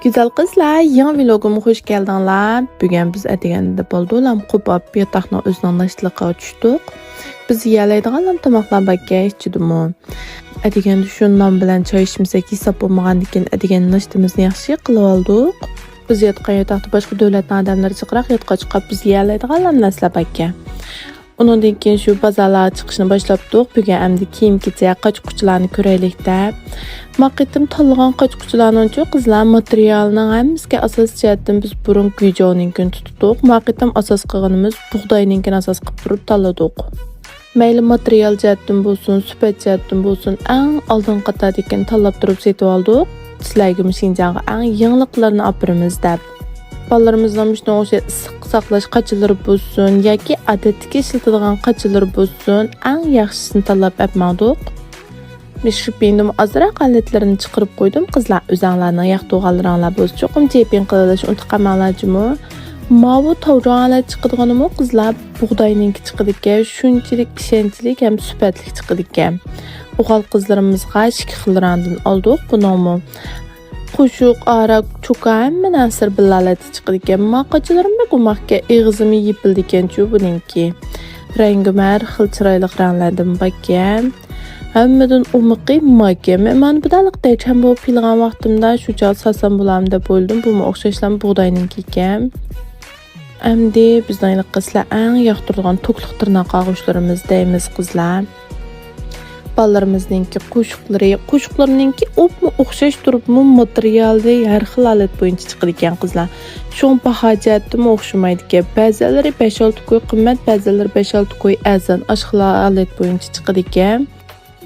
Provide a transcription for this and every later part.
Güzel kızlar, yangi vloguma hoş geldinglar. Bugun biz atiganda bo'ldim, qo'pab yotoqni o'zlanishliqqa tushdik. Biz yelaydigan tomoqlar bakka ichidimi. Atiganda shu nom bilan choy ichmasak hisob bo'lmagandan atiganda nashtimizni yaxshi qilib oldik. Biz yotgan yotoqda boshqa davlatdan odamlar chiqroq yotqa chiqib biz yelaydigan narsalar bakka. Undan keyin shu bozorlar chiqishni boshlabdik. Bugun endi kiyim-kechak qochquchilarni ko'raylikda. Maqitim tanlagan qochquchilarning qizlar materialning hammasiga asos jihatdan biz burun gujoninkin tutdik. Maqitim asos qilganimiz bug'doyninkin asos qilib turib tanladik. Mayli material jihatdan bo'lsin, sifat jihatdan bo'lsin, eng oldin qatordagikin tanlab turib setib oldik. Sizlarga Xinjiangga eng yangiliklarni olib beramiz deb. Balalarımızdan müştən o şey saqlaş qaçılır bo'lsin yoki odatdagi ishlatadigan qaçılır bo'lsin, eng yaxshisini tanlab yapmadik. Men shu pendim azroq alatlarini chiqarib qo'ydim. Qizlar o'zinglarning yoqtirganlaringlar bo'lsa, cho'qim jepin qilishni unutqamanlarmi? Mavu tavronlar chiqadiganimi qizlar bug'doyninki chiqadigan, shunchalik ishonchli ham sifatli chiqadigan. O'g'il qizlarimizga ikki xil rangdan oldik bunimi. Qo'shuq, arak, cho'ka hamma narsa bilalati chiqadigan. Maqachilarimga qo'maqqa eg'izimi yipildigan-chu buningki. Rangi har xil chiroyli ranglardan bakkan. Hammadan umiqi makka. Men budaliqda ham bu pilgan vaqtimda shu joy sasam bo'lam deb o'yladim. Bu o'xshashlan bug'doyninki ekan. Endi bizning qizlar eng yoqtirgan to'kliq tirnoq og'ushlarimiz deymiz qizlar. Balalarımızningki qo'shuqlarninki o'xshash turibmi materialda har xil holat bo'yicha chiqadigan qizlar. Sho'ng bahojatimi o'xshamaydi ekan. Ba'zilari 5-6 qo'y qimmat, ba'zilari 5-6 qo'y azan ashxila holat bo'yicha chiqadigan.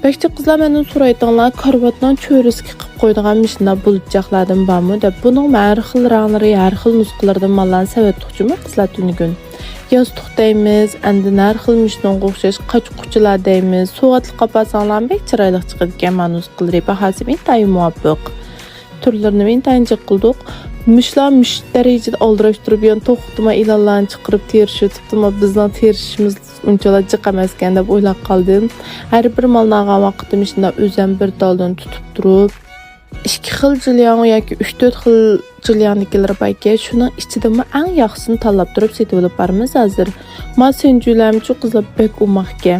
Bekchi qizlar mendan so'raytinglar, karvatdan cho'riski qilib qo'ydigan mishna bulutjaqlardan bormi deb. Buning har xil ranglari, har xil nusxalardan mallarni savatdiqchimi qizlar tunigun. Yostiq deymiz, endi har xil mishnonga o'xshash qochquchilar deymiz. So'g'atli qapasanglar bek chiroyli chiqadigan manusqilari bahasi intayin muvofiq. Turlarini intayin qildik. Mishlar darajada oldirashtirib yon to'xtama ilanlarni chiqarib terishibdimi, bizning terishimiz unchalar jiq emas ekan deb o'ylab qoldim. Har bir malnaga vaqtim shunda o'zim bir daldan tutib turib, 2 xil jilyan yoki 3-4 xil jilyannikilar bayka, shuning ichidami eng yaxshisini tanlab turib setib olib boramiz hozir. Men senjulamchi qizlar bek umoqga.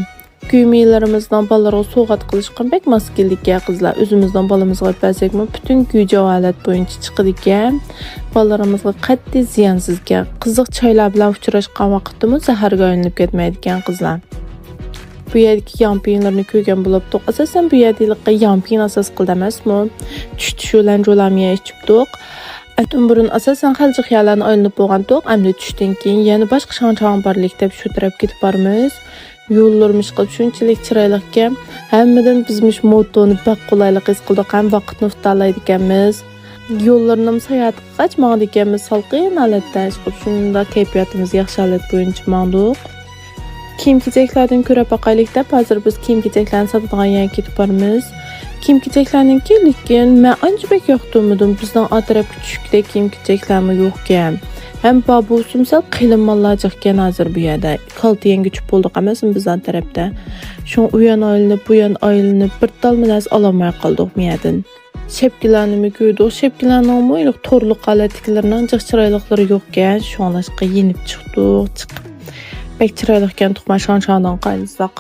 Kuymilarimizdan balalarga so'g'at qilishgan bek maskillikka qizlar. O'zimizdan balamizga aytmasakmi, butun gujo holat bo'yicha chiqadigan. Balalarimizga qat'iy ziyansizga, qiziq choylar bilan uchrashgan vaqtimiz zaharga aylanib ketmaydigan qizlar. Bu yerdagi yampinlarni ko'rgan bo'libdik. Asosan bu yerdalikqa yampin asos qildi emasmi? Tush-tushulan jo'lamiya ichibdik. Atun burun asosan xalji xiyallarni aylanib bo'lgandik. Endi tushdan keyin yana boshqa shon borlik deb shu taraf ketib boramiz. Yo'llarimiz qilib shunchalik chiroyli ekan. Hammadan bizmish motoni bak qulaylik his qildik, ham vaqtni uftalaydi ekanmiz. Yo'llarni sayohat qilmoqdi ekanmiz, salqin holatda chiqib shunda kayfiyatimiz yaxshi holat bo'yicha ma'lum. Kiyim-kechaklardan ko'ra baqaylik deb hozir biz kiyim-kechaklarni sotadigan yerga ketib boramiz. Kiyim-kechaklarninki lekin men anchalik yoqtirmadim. Bizning atrofga tushukdek kiyim-kechaklarmi yo'q ekan. Hem babu sumsal qilinmallar chiqqan hozir bu yerda. Kalti yangi tushib bo'ldik emasmi bizning tarafda. Shu u yon aylanib, bu yon aylanib bir talminas ololmay qoldik bu yerdan. Shepkilarni ko'rdik. Shepkilarning mo'yliq to'rliq holatliklarining jiq chiroyliklari yo'q ekan. Shunlashqa yenib chiqdik. Bek chiroyli ekan tuxma shon-shondan qayilsaq.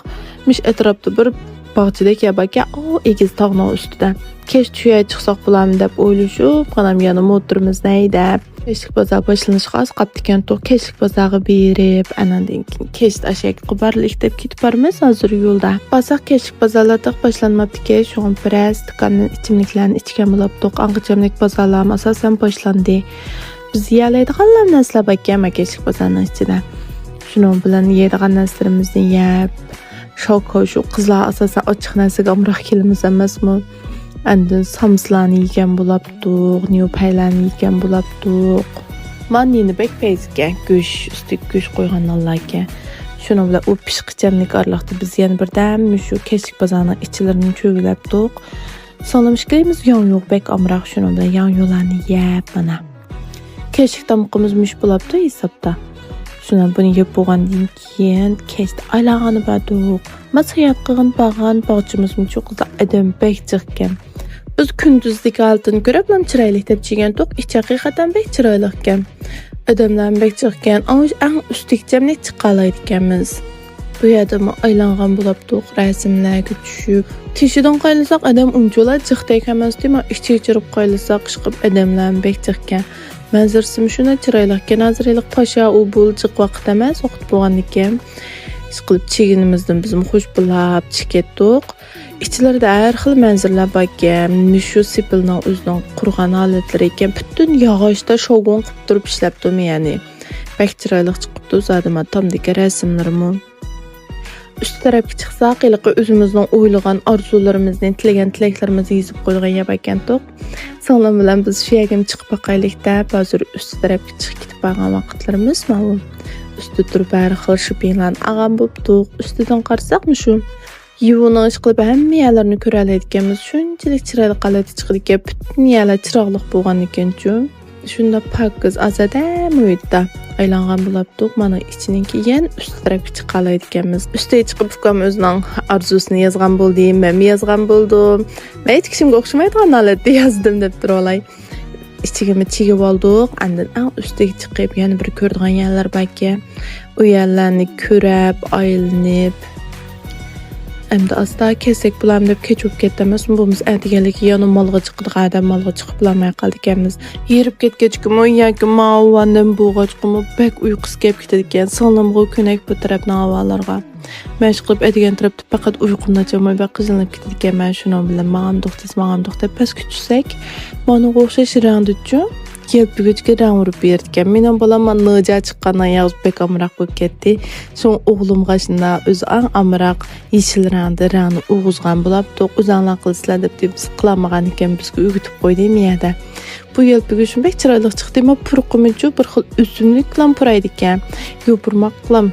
Mish atrofda bir bog'chadek yabaka, egiz tog'ning ustida. Kech tuya chiqsaq bo'larmi deb o'ylashib, qanam yana motorimiz neydi? Kechlik bozor boshlanishga oz qoldi ekan, kechlik bozorga berib, anandan keyin kech ashak qo'barlik deb ketib boramiz hozir yo'lda. Bosaq kechlik bozorlarda boshlanmabdi-ki, shu biroz do'konning ichimliklarni ichgan bo'libdik. Anqichamlik bozorlar asosan boshlandi. Biz yelaydigan narsalar bakkan kechlik bozorning ichida. Shuning bilan yeydigan narsalarimizni yeb, shu qizlar asosan ochiq narsaga umroq kelamiz emasmi? Endi samslarni yegan bo'libdik, niyopaylarni yegan bo'libdik. Men yeni bek payzga go'sht, ustiga go'sht qo'yganlarga. Shuni bilan u pishqichamlik orliqda biz yana birdan shu kechlik bozorning ichilarini cho'g'ilabdik. Solomishkamiz yon yo'q bek umroq shuni bilan yon yo'llarni yeb mana. Kechlik tamoqimiz mush bo'libdi hisobda. Shuna buni yeb bo'lgandan keyin kechda aylag'ani bordik. Masiyat qilgan bog'chimiz muchu qizlar adam bek chiqqan. Öz kündüzlük altını görüp lan çıraylık dep çigen toq iç haqiqatan bek çıraylık ekan. Ödemden bek çıqqan, ama en üstükcemne çıqalaydı ekanmiz. Bu yerda aylanğan bulap toq resimlerge düşüp. Tişidan qaylasak adam uncular çıqdı ekanmiz dema içi çırıp qaylasak çıqıp adamlar bek çıqqan. Manzarası şuna çıraylık ekan. Hazırlık paşa u bulcıq vaqt emas, vaqt bolğan ekan. Çıqıp çiginimizden bizim hoş bulap çıketdik. İçleride her xil manzarlar bar ekan. Şu sipilning o'zining qurgan holatlari ekan. Bütün yog'ochda shogun qilib turib ishlabdim, ya'ni. Bak chiroyli chiqibdi, zadim tomdagi rasmlarim. Üst tarafga chiqsak, iliqi o'zimizning o'ylagan orzularimizni, tilagan tilaklarimizni yozib qo'ygan yer ekan-to'q. Sog'lom bilan biz shu yerga chiqib baqaylikda, hozir üst tarafga chiqib ketib qolgan vaqtlarimiz ma'lum. Üstü turib har xil shipinglarni ag'am bo'pdiq. Ustidan qarasak shu yuvuni ish qilib hamma yerlarni ko'ra oladiganmiz. Shunchalik chiroyli qalati chiqdi ekan, butun yerlar chiroqliq bo'lgan ekan-chu. Shunda pakiz azada muhitda aylangan bo'libdiq. Mana ichininki yana üst tarafga chiqa oladiganmiz. Ustiga chiqib ukam o'zining orzusini yozgan bo'ldi, men yozgan bo'ldim. Men hech kimga o'xshamaydigan holatda yozdim deb turolay. İçigimi çigib olduq. Andan eng ustiga chiqib yana bir ko'rdigan yerlar bor ekan. U yerlarni ko'rib, aylanib endi asta kesak bulam deb kechib ketdimiz. Bumuz aytganlik yana molga chiqdik, adam molga chiqib bulamay qoldik ekanmiz. Yerib ketgachki yoki ma'vandan bo'g'achqimi bek uyqusi kelib ketadi ekan. Sonlamg'u ko'nak bu tarafdan havolarga. Mesh qilib aytgan tarafda faqat uyqumdan chamay bek qizinib ketadi ekan. Men shuni bilan ma'am to'xtab pas kuchsak, mana o'xshash rangdichu kelpig'ichga rang urib berdi ekan. Mening bolam nija chiqqandan yog'ib bek amroq bo'lib ketdi. So'ng o'g'limga shunda o'zi amroq yeshil rangni o'g'izgan bo'lib, o'zinglar qilsizlar deb biz qilamagan ekan, bizga o'g'itib qo'ydi miyada. Bu yelpig'i shunday chiroyli chiqdi, men purqimichu bir xil o'simlik bilan puraydi ekan. Yo'pirmoq qilam.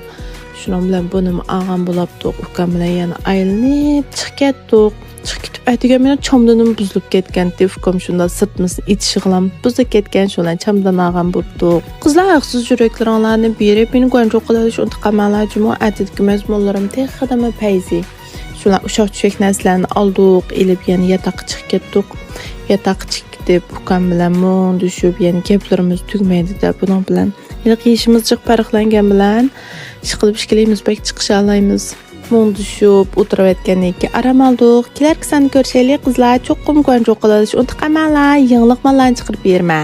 Shuning bilan buni ag'am bo'lib, ukam bilan yana aylanib chiqib ketdik. Chiqib aytgan men chomdanim buzilib ketgan deb ukam shunda sirtimizni itishig'lam buzilib ketgan, shundan chamdan ag'am bo'ldi. Qizlar haqsiz yuraklaringlarni berib, meni qo'yinchoq qiladish untiqamalar juma atidagi mazmunlarim texadama payzi. Shular ushaq-tushak narsalarni oldik, elib yana yotoqqa chiqib ketdik. Yotoqqa chiqib deb ukam bilan mon tushib, yana gaplarimiz tugmaydi deb buning bilan iliq yeshimiz chiq farqlangan bilan chiqib ishlaymiz, bek chiqisha olamiz. Mon tushib o'tirib aytgandan keyin aram oldik. Kelar seni ko'rishaylik qizlar, cho'qqim qo'njoq qiladish untiqamalar, yangilik mallarni chiqarib berma.